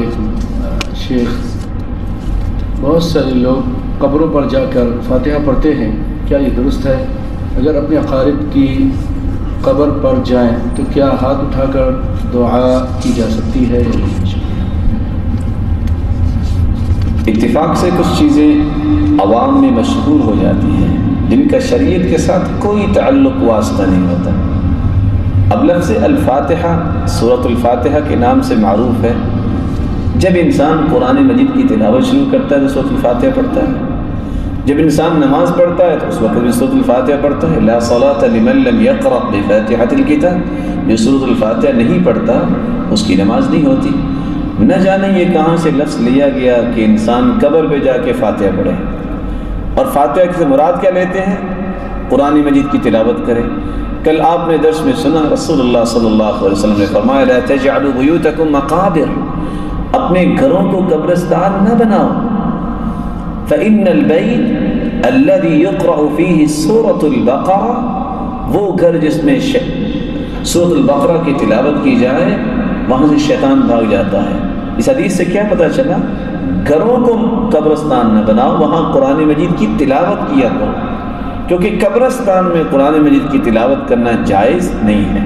علیکم شیخ، بہت سارے لوگ قبروں پر جا کر فاتحہ پڑھتے ہیں، کیا یہ درست ہے؟ اگر اپنے اقارب کی قبر پر جائیں تو کیا ہاتھ اٹھا کر دعا کی جا سکتی ہے یا نہیں؟ اتفاق سے کچھ چیزیں عوام میں مشہور ہو جاتی ہیں جن کا شریعت کے ساتھ کوئی تعلق واسطہ نہیں ہوتا۔ اب لفظ الفاتحہ سورۃ الفاتحہ کے نام سے معروف ہے۔ جب انسان قرآن مجید کی تلاوت شروع کرتا ہے تو سورۃ الفاتحہ پڑھتا ہے، جب انسان نماز پڑھتا ہے تو اس وقت بھی سورۃ الفاتحہ پڑھتا ہے۔ لا صلاۃ لمن لم یقرأ بفاتحۃ الکتاب، جو سورۃ الفاتحہ نہیں پڑھتا اس کی نماز نہیں ہوتی۔ نہ جانے یہ کہاں سے لفظ لیا گیا کہ انسان قبر پہ جا کے فاتحہ پڑھے، اور فاتحہ سے مراد کیا لیتے ہیں؟ قرآن مجید کی تلاوت کرے۔ کل آپ نے درس میں سنا رسول اللہ صلی اللہ علیہ وسلم نے فرمایا لا تجعلوا بیوتکم مقابر، اپنے گھروں کو قبرستان نہ بناؤ۔ فإن البيت الذي يقرأ فيه سورة البقرة، وہ گھر جس میں سورۃ البقرہ کی تلاوت کی جائے وہاں سے شیطان بھاگ جاتا ہے۔ اس حدیث سے کیا پتہ چلا؟ گھروں کو قبرستان نہ بناؤ، وہاں قرآن مجید کی تلاوت کیا کرو، کیونکہ قبرستان میں قرآن مجید کی تلاوت کرنا جائز نہیں ہے۔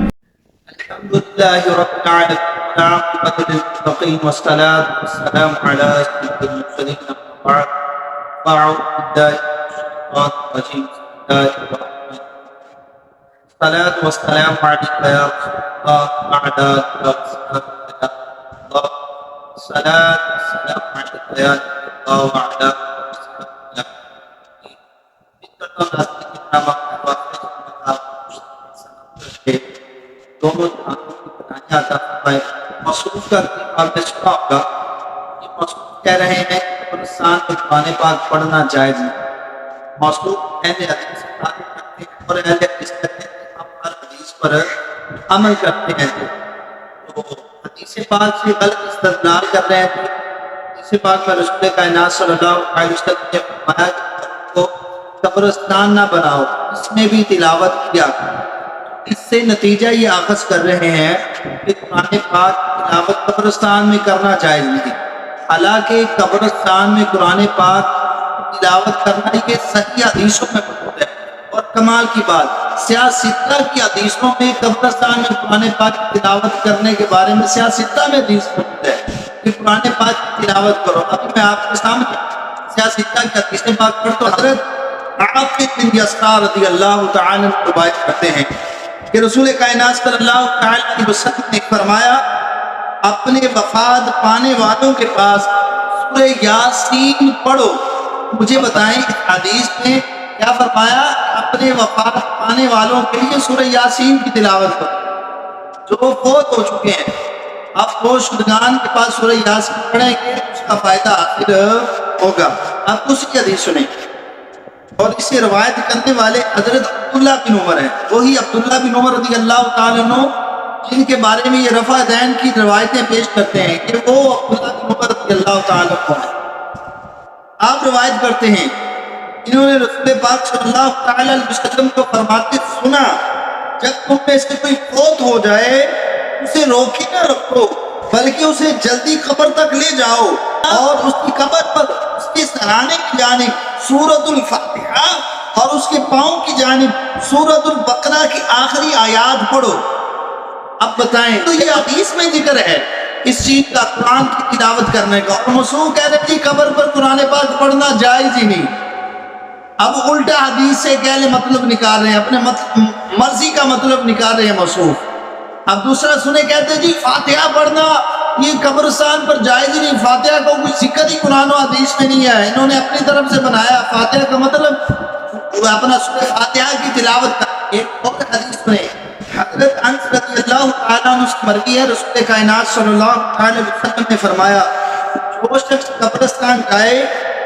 الحمدللہ رب العالمین والعاقبۃ للمتقین والصلاۃ والسلام علی سید المرسلین اما بعد فاعوذ باللہ من الشیطان الرجیم بسم اللہ الرحمن الرحیم الصلاۃ والسلام علیک یا رسول اللہ وعلی آلہ وصحبہ یا اللہ الصلاۃ والسلام علیک یا رسول اللہ وعلی آلہ وصحبہ یا دونوں بتایا جاتا ہے۔ مصروف کا آپ نے سنا ہوگا، یہ مصروف کہہ رہے ہیں کہ قبرستان میں قرآن پاک پڑھنا جائز نہیں۔ مصروف اہل حدیث سے تعلق کرتے ہیں اور اہل حدیث کہتے ہیں کہ ہم ہر حدیث پر عمل کرتے ہیں، تو حدیث پاک سے غلط استدلال کر رہے ہیں۔ حدیث پاک میں رسول کائنات صلی اللہ علیہ وسلم نے فرمایا کہ کو قبرستان نہ بناؤ، اس میں بھی تلاوت کیا۔ اس سے نتیجہ یہ اخذ کر رہے ہیں کہ قرآن پاک تلاوت قبرستان میں کرنا جائز نہیں، حالانکہ قبرستان میں قرآن پاک تلاوت کرنا یہ صحیح حدیثوں میں موجود ہے۔ اور کمال کی بات، سیاستہ کی حدیثوں میں قبرستان میں قرآن پاک کی تلاوت کرنے کے بارے میں سیاستہ میں حدیث موجود ہے کہ قرآن پاک کی تلاوت کرو۔ ابھی میں آپ کے سامنے سیاستہ کی حدیث پاک پڑھ تو حضرت عاقب بن یسار رضی اللہ تعالی عنہ روایت کرتے ہیں کہ رسول کائنات صلی اللہ علیہ وسلم نے فرمایا اپنے وفات پانے والوں کے پاس سورہ یاسین پڑھو۔ مجھے بتائیں اس حدیث میں کیا فرمایا؟ اپنے وفات پانے والوں کے لیے سورہ یاسین کی تلاوت کرو۔ جو فوت ہو چکے ہیں اب وہ شدگان کے پاس سورہ یاسین پڑھیں گے، اس کا فائدہ حاصل ہوگا۔ آپ اسی حدیث سنیں، اور اسے روایت کرنے والے حضرت عبداللہ بن عمر ہیں، وہی عبداللہ بن عمر رضی اللہ تعالیٰ عنہ جن کے بارے میں یہ رفع دین کی روایتیں پیش کرتے ہیں کہ وہ عبداللہ بن عمر رضی اللہ تعالیٰ عنہ ہیں۔ آپ روایت کرتے ہیں انہوں نے رسول پاک صلی اللہ تعالیٰ علیہ وسلم کو فرماتے سنا جب تم میں سے کوئی فوت ہو جائے اسے روکے نہ رکھو، بلکہ اسے جلدی قبر تک لے جاؤ اور اس کی قبر پر اس کے سرانے کی جانب سورۃ الفاتحہ اور اس کے پاؤں کی جانب سورۃ البقرہ کی آخری آیات پڑھو۔ اب بتائیں تو یہ حدیث میں ذکر ہے اس چیز کا، قرآن کی تلاوت کرنے کا، اور مصروف کہہ رہے ہیں قبر پر قرآن پاک پڑھنا جائز ہی نہیں۔ اب الٹا حدیث سے کہلے مطلب نکال رہے ہیں، اپنے مرضی کا مطلب نکال رہے ہیں مصروف۔ اب دوسرا سنے کہتے ہیں جی فاتحہ پڑھنا یہ قبرستان پر جائز ہی نہیں، فاتحہ کو کوئی ذکر ہی قرآن و حدیث میں نہیں ہے، انہوں نے اپنی طرف سے بنایا۔ فاتحہ کا مطلب اپنا سورہ فاتحہ کی تلاوت کا۔ ایک اور حدیث سنے، حضرت انس رضی اللہ تعالیٰ عنہ سے مروی ہے، رسول کائنات صلی اللہ علیہ وسلم نے فرمایا جو شخص قبرستان جائے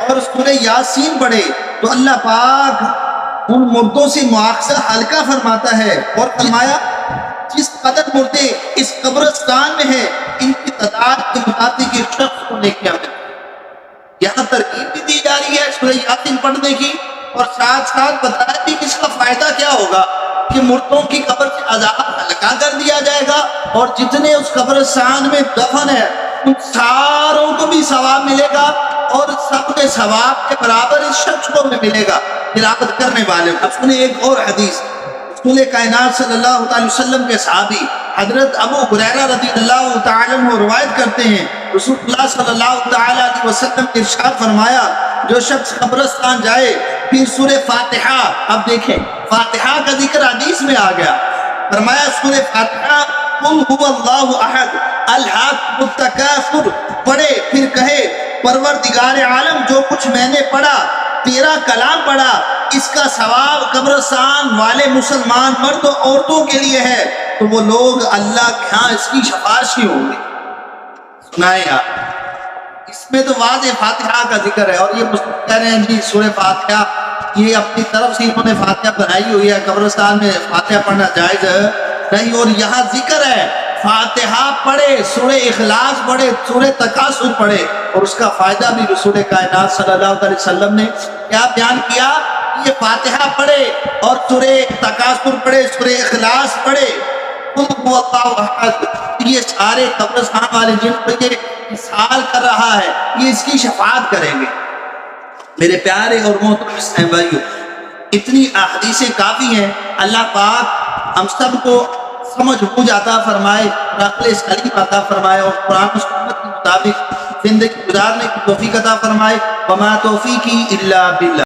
اور سورہ یاسین پڑھے تو اللہ پاک ان مردوں سے مواخذہ ہلکا فرماتا ہے، اور فرمایا جس قدر مردے اس قبرستان میں ہے ان کی تعداد کے مطابق ایک شخص کو نیکیاں ملتی ہیں۔ یہاں ترغیب بھی دی جا رہی ہے سورہ یاسین پڑھنے کی، اور ساتھ ساتھ بتایا بھی کہ اس کا فائدہ کیا ہوگا کہ مردوں کی قبر سے عذاب ہلکا کر دیا جائے گا، اور جتنے اس قبرستان میں دفن ہے ان سارے کو بھی ثواب ملے گا اور سب کے ثواب کے برابر اس شخص کو بھی ملے گا تلاوت کرنے والے کو۔ اب سنیں ایک اور حدیث، رسول کائنات صلی اللہ تعالی وسلم کے صحابی حضرت ابو ہریرہ رضی اللہ تعالی عنہ روایت کرتے ہیں، رسول اللہ صلی اللہ تعالی علیہ وسلم نے ارشاد فرمایا، جو شخص قبرستان جائے پھر سورہ فاتحہ، اب دیکھیں فاتحہ کا ذکر حدیث میں آ گیا، فرمایا سورہ فاتحہ قل هو اللہ احد الحاکم التکاثر پڑھے، پھر کہے پروردگار عالم جو کچھ میں نے پڑھا تیرا کلام پڑھا اس کا ثواب قبرستان والے مسلمان مرد و عورتوں کے لیے ہے، تو وہ لوگ اللہ کے ہاں اس کی شفاعشی ہوں گے۔ سنائیں آپ، اس میں تو واضح فاتحہ کا ذکر ہے، اور یہ مسلم کہہ رہے ہیں جی سورہ فاتحہ یہ اپنی طرف سے انہوں نے فاتحہ بنائی ہوئی ہے، قبرستان میں فاتحہ پڑھنا جائز نہیں، اور یہاں ذکر ہے فاتحہ پڑھے، سورہ اخلاص پڑھے، سورہ تکاثر پڑھے، اور اس کا فائدہ بھی رسول کائنات صلی اللہ علیہ وسلم نے کیا بیان کیا، یہ فاتحہ پڑھے اور سورہ تکاثر پڑھے، سورہ اخلاص پڑھے، قل هو اللہ احد، یہ سارے قبرستان والے جن کو یہ مثال کر رہا ہے یہ اس کی شفاعت کریں گے۔ میرے پیارے اور محترم اسلام بھائیو، اتنی احادیثیں کافی ہیں، اللہ پاک ہم سب کو سمجھ بوجھ عطا فرمائے، عقل سلیم عطا فرمائے، اور قرآن و سنت کے مطابق زندگی گزارنے کی توفیق عطا فرمائے۔ وما توفیقی الا باللہ۔